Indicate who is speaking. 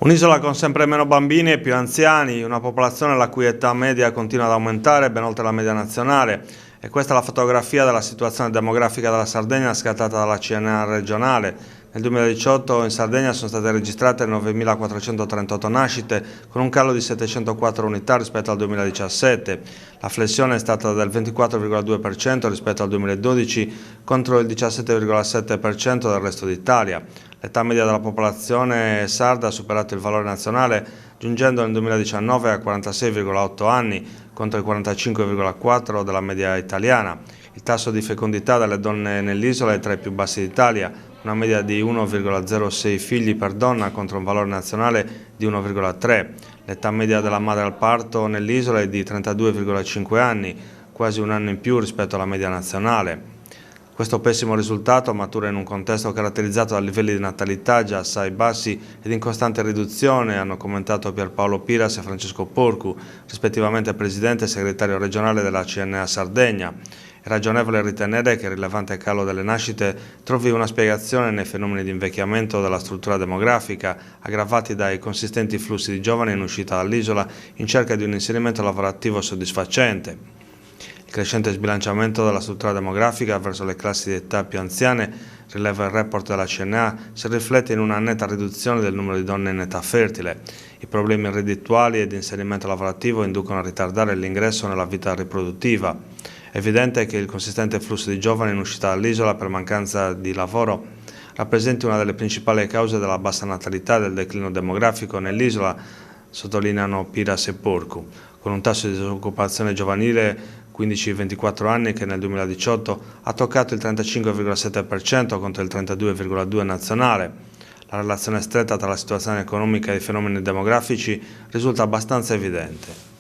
Speaker 1: Un'isola con sempre meno bambini e più anziani, una popolazione la cui età media continua ad aumentare ben oltre la media nazionale. E questa è la fotografia della situazione demografica della Sardegna scattata dalla CNA regionale. Nel 2018 in Sardegna sono state registrate 9.438 nascite, con un calo di 704 unità rispetto al 2017. La flessione è stata del 24,2% rispetto al 2012 contro il 17,7% del resto d'Italia. L'età media della popolazione sarda ha superato il valore nazionale, giungendo nel 2019 a 46,8 anni contro il 45,4 della media italiana. Il tasso di fecondità delle donne nell'isola è tra i più bassi d'Italia, una media di 1,06 figli per donna contro un valore nazionale di 1,3. L'età media della madre al parto nell'isola è di 32,5 anni, quasi un anno in più rispetto alla media nazionale. Questo pessimo risultato matura in un contesto caratterizzato da livelli di natalità già assai bassi ed in costante riduzione, hanno commentato Pierpaolo Piras e Francesco Porcu, rispettivamente presidente e segretario regionale della CNA Sardegna. È ragionevole ritenere che il rilevante calo delle nascite trovi una spiegazione nei fenomeni di invecchiamento della struttura demografica, aggravati dai consistenti flussi di giovani in uscita dall'isola in cerca di un inserimento lavorativo soddisfacente. Il crescente sbilanciamento della struttura demografica verso le classi di età più anziane, rileva il report della CNA, si riflette in una netta riduzione del numero di donne in età fertile. I problemi reddituali e di inserimento lavorativo inducono a ritardare l'ingresso nella vita riproduttiva. È evidente che il consistente flusso di giovani in uscita dall'isola per mancanza di lavoro rappresenti una delle principali cause della bassa natalità e del declino demografico nell'isola, sottolineano Piras e Porcu, con un tasso di disoccupazione giovanile 15-24 anni che nel 2018 ha toccato il 35,7% contro il 32,2% nazionale. La relazione stretta tra la situazione economica e i fenomeni demografici risulta abbastanza evidente.